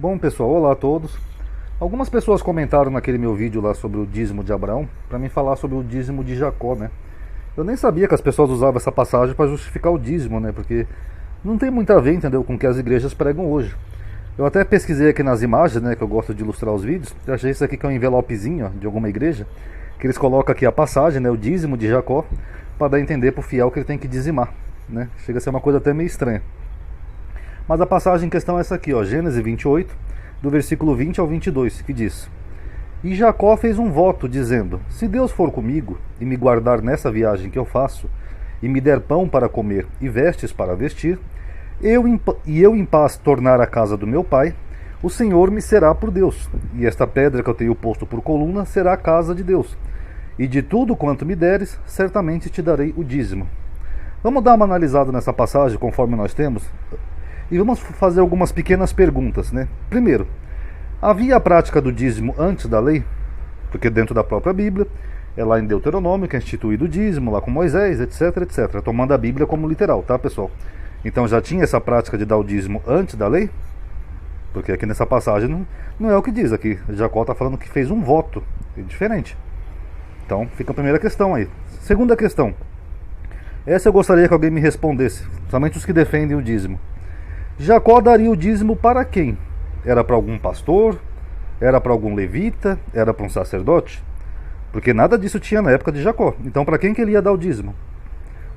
Bom, pessoal, olá a todos. Algumas pessoas comentaram naquele meu vídeo lá sobre o dízimo de Abraão para mim falar sobre o dízimo de Jacó, né? Eu nem sabia que as pessoas usavam essa passagem para justificar o dízimo, né? Porque não tem muito a ver, entendeu, com o que as igrejas pregam hoje. Eu até pesquisei aqui nas imagens, né, que eu gosto de ilustrar os vídeos. Eu achei isso aqui que é um envelopezinho, ó, de alguma igreja, que eles colocam aqui a passagem, né, o dízimo de Jacó, para dar a entender pro fiel que ele tem que dizimar, né? Chega a ser uma coisa até meio estranha. Mas a passagem em questão é essa aqui, ó, Gênesis 28, do versículo 20 ao 22, que diz: E Jacó fez um voto, dizendo: Se Deus for comigo, e me guardar nessa viagem que eu faço, e me der pão para comer e vestes para vestir, eu em paz tornar a casa do meu pai, o Senhor me será por Deus, e esta pedra que eu tenho posto por coluna será a casa de Deus. E de tudo quanto me deres, certamente te darei o dízimo. Vamos dar uma analisada nessa passagem, conforme nós temos, e vamos fazer algumas pequenas perguntas, né? Primeiro, havia a prática do dízimo antes da lei? Porque dentro da própria Bíblia, é lá em Deuteronômio que é instituído o dízimo, lá com Moisés, etc, etc. Tomando a Bíblia como literal, tá, pessoal? Então já tinha essa prática de dar o dízimo antes da lei? Porque aqui nessa passagem não é o que diz aqui. Jacó está falando que fez um voto, é diferente. Então fica a primeira questão aí. Segunda questão. Essa eu gostaria que alguém me respondesse, somente os que defendem o dízimo. Jacó daria o dízimo para quem? Era para algum pastor? Era para algum levita? Era para um sacerdote? Porque nada disso tinha na época de Jacó. Então para quem que ele ia dar o dízimo?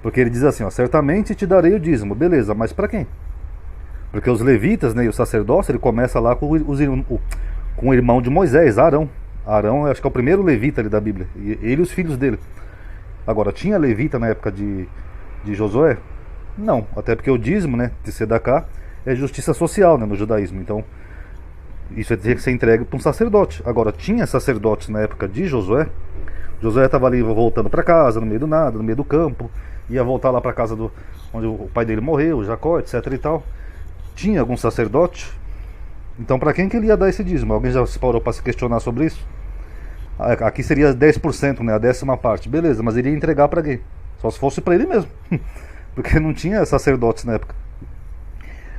Porque ele diz assim, ó, certamente te darei o dízimo. Beleza, mas para quem? Porque os levitas, né, e o sacerdócio, ele começa lá com o irmão de Moisés, Arão. Arão, acho que é o primeiro levita ali da Bíblia. E ele e os filhos dele. Agora, tinha levita na época de Josué? Não, até porque o dízimo, né, de Sedacá, é justiça social, né, no judaísmo. Então, isso tinha que ser entregue para um sacerdote. Agora, tinha sacerdotes na época de Josué. Josué estava ali voltando para casa, no meio do nada, no meio do campo. Ia voltar lá para casa onde o pai dele morreu, Jacó, etc e tal. Tinha algum sacerdote? Então, para quem que ele ia dar esse dízimo? Alguém já se parou para se questionar sobre isso? Aqui seria 10%, né, a 10ª parte. Beleza, mas ele ia entregar para quem? Só se fosse para ele mesmo. Porque não tinha sacerdotes na época.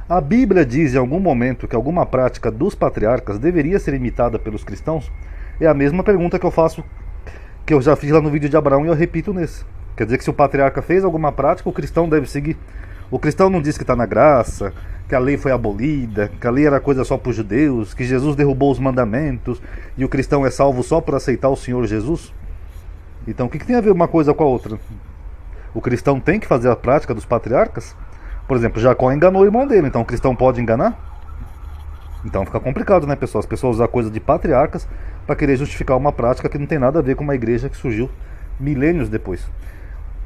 A Bíblia diz em algum momento que alguma prática dos patriarcas deveria ser imitada pelos cristãos? É a mesma pergunta que eu faço, que eu já fiz lá no vídeo de Abraão e eu repito nesse. Quer dizer que se o patriarca fez alguma prática, o cristão deve seguir. O cristão não diz que está na graça, que a lei foi abolida, que a lei era coisa só para os judeus, que Jesus derrubou os mandamentos e o cristão é salvo só por aceitar o Senhor Jesus? Então o que tem a ver uma coisa com a outra? O cristão tem que fazer a prática dos patriarcas? Por exemplo, Jacó enganou o irmão dele, então o cristão pode enganar? Então fica complicado, né, pessoal? As pessoas usam coisa de patriarcas para querer justificar uma prática que não tem nada a ver com uma igreja que surgiu milênios depois.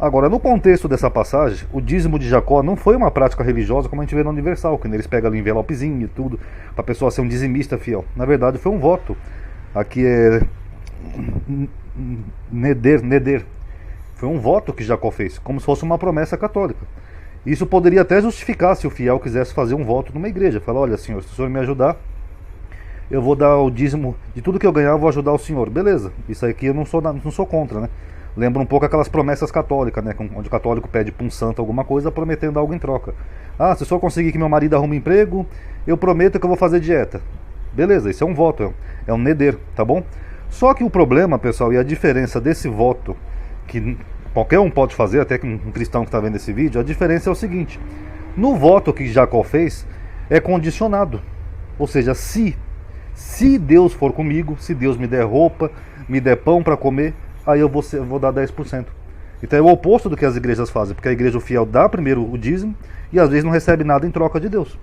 Agora, no contexto dessa passagem, o dízimo de Jacó não foi uma prática religiosa como a gente vê no Universal, que eles pegam ali envelopezinho e tudo, para a pessoa ser um dizimista fiel. Na verdade, foi um voto. Aqui é Neder. Foi um voto que Jacó fez, como se fosse uma promessa católica. Isso poderia até justificar se o fiel quisesse fazer um voto numa igreja. Falar, olha, senhor, se o senhor me ajudar, eu vou dar o dízimo de tudo que eu ganhar, eu vou ajudar o senhor. Beleza, isso aqui eu não sou contra, né? Lembra um pouco aquelas promessas católicas, né? Onde o católico pede para um santo alguma coisa, prometendo algo em troca. Ah, se o senhor conseguir que meu marido arrume emprego, eu prometo que eu vou fazer dieta. Beleza, isso é um voto, é um neder, tá bom? Só que o problema, pessoal, e a diferença desse voto, que qualquer um pode fazer, até que um cristão que está vendo esse vídeo, a diferença é o seguinte: no voto que Jacó fez, é condicionado. Ou seja, se Deus for comigo, se Deus me der roupa, me der pão para comer, aí eu vou dar 10%. Então é o oposto do que as igrejas fazem, porque a igreja fiel dá primeiro o dízimo e às vezes não recebe nada em troca de Deus.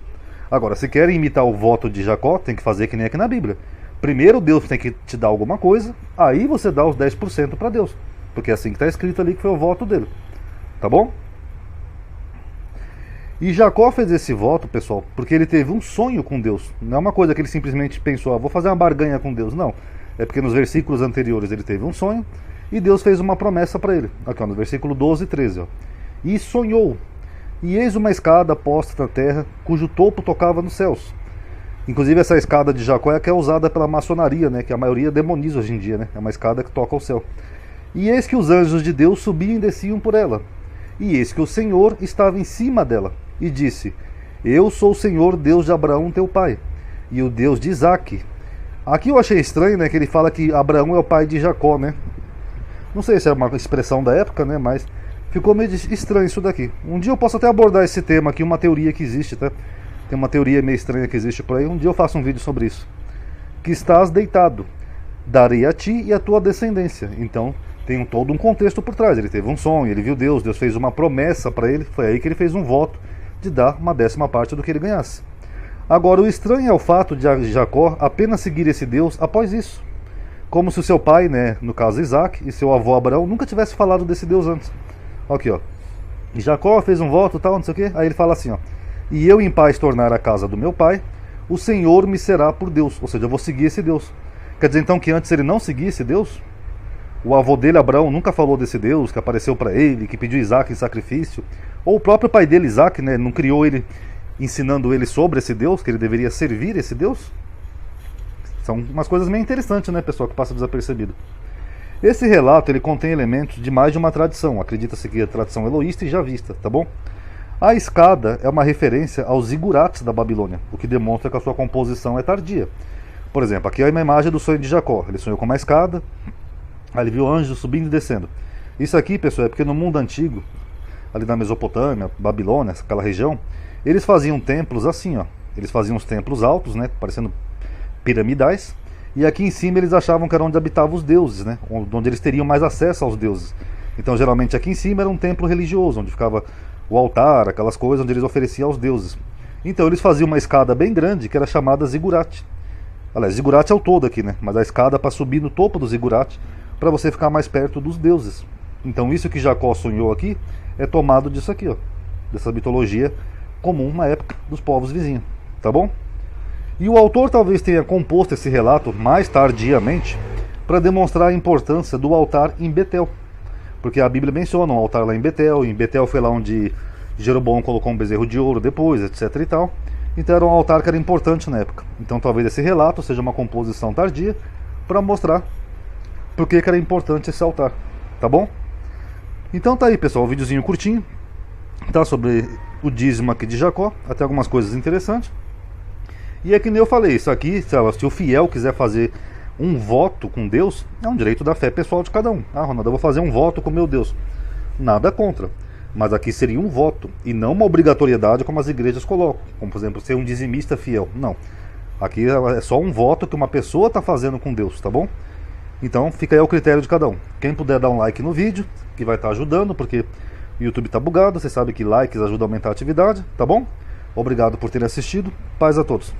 Agora, se querem imitar o voto de Jacó, tem que fazer que nem aqui na Bíblia. Primeiro Deus tem que te dar alguma coisa, aí você dá os 10% para Deus. Porque é assim que está escrito ali que foi o voto dele. Tá bom? E Jacó fez esse voto, pessoal, porque ele teve um sonho com Deus. Não é uma coisa que ele simplesmente pensou, vou fazer uma barganha com Deus. Não. É porque nos versículos anteriores ele teve um sonho e Deus fez uma promessa para ele. Aqui, ó, no versículo 12 e 13. Ó. E sonhou. E eis uma escada posta na terra, cujo topo tocava nos céus. Inclusive essa escada de Jacó é a que é usada pela maçonaria, né? Que a maioria demoniza hoje em dia, né? É uma escada que toca ao céu. E eis que os anjos de Deus subiam e desciam por ela. E eis que o Senhor estava em cima dela. E disse: Eu sou o Senhor Deus de Abraão teu pai, e o Deus de Isaac. Aqui eu achei estranho, né, que ele fala que Abraão é o pai de Jacó, né? Não sei se é uma expressão da época, né, mas ficou meio estranho isso daqui. Um dia eu posso até abordar esse tema aqui, uma teoria que existe, tá? Tem uma teoria meio estranha que existe por aí. Um dia eu faço um vídeo sobre isso. Que estás deitado, darei a ti e a tua descendência. Então tem todo um contexto por trás. Ele teve um sonho, ele viu Deus, Deus fez uma promessa para ele. Foi aí que ele fez um voto de dar uma 10ª parte do que ele ganhasse. Agora, o estranho é o fato de Jacó apenas seguir esse Deus após isso. Como se o seu pai, né, no caso Isaac, e seu avô Abraão nunca tivesse falado desse Deus antes. Aqui, ó. E Jacó fez um voto, tal, não sei o quê. Aí ele fala assim, ó. E eu em paz tornar a casa do meu pai, o Senhor me será por Deus. Ou seja, eu vou seguir esse Deus. Quer dizer então que antes ele não seguia esse Deus? O avô dele, Abraão, nunca falou desse Deus que apareceu para ele, que pediu Isaac em sacrifício. Ou o próprio pai dele, Isaac, né, não criou ele ensinando ele sobre esse Deus, que ele deveria servir esse Deus? São umas coisas meio interessantes, né, pessoal, que passa desapercebido. Esse relato ele contém elementos de mais de uma tradição. Acredita-se que é a tradição eloísta e javista, tá bom? A escada é uma referência aos zigurates da Babilônia, o que demonstra que a sua composição é tardia. Por exemplo, aqui é uma imagem do sonho de Jacó. Ele sonhou com uma escada, aí ele viu anjos subindo e descendo. Isso aqui, pessoal, é porque no mundo antigo, ali na Mesopotâmia, Babilônia, aquela região, eles faziam templos assim, ó. Eles faziam os templos altos, né, parecendo piramidais, e aqui em cima eles achavam que era onde habitavam os deuses, né, onde eles teriam mais acesso aos deuses. Então, geralmente aqui em cima era um templo religioso, onde ficava o altar, aquelas coisas onde eles ofereciam aos deuses. Então eles faziam uma escada bem grande, que era chamada zigurate. Aliás, zigurate é o todo aqui, né, mas a escada para subir no topo do zigurate, para você ficar mais perto dos deuses. Então isso que Jacó sonhou aqui é tomado disso aqui, ó, dessa mitologia comum na época dos povos vizinhos, tá bom? E o autor talvez tenha composto esse relato mais tardiamente para demonstrar a importância do altar em Betel, porque a Bíblia menciona um altar lá em Betel foi lá onde Jeroboão colocou um bezerro de ouro depois, etc e tal. Então era um altar que era importante na época. Então talvez esse relato seja uma composição tardia para mostrar por que era importante esse altar, tá bom? Então tá aí, pessoal, um videozinho curtinho, tá, sobre o dízimo aqui de Jacó, até algumas coisas interessantes. E é que nem eu falei, isso aqui, se o fiel quiser fazer um voto com Deus, é um direito da fé pessoal de cada um. Ah, Ronaldo, eu vou fazer um voto com meu Deus. Nada contra. Mas aqui seria um voto, e não uma obrigatoriedade como as igrejas colocam. Como, por exemplo, ser um dizimista fiel. Não. Aqui é só um voto que uma pessoa está fazendo com Deus, tá bom? Então fica aí ao critério de cada um. Quem puder dar um like no vídeo, que vai estar ajudando, porque o YouTube está bugado, você sabe que likes ajudam a aumentar a atividade, tá bom? Obrigado por terem assistido, paz a todos.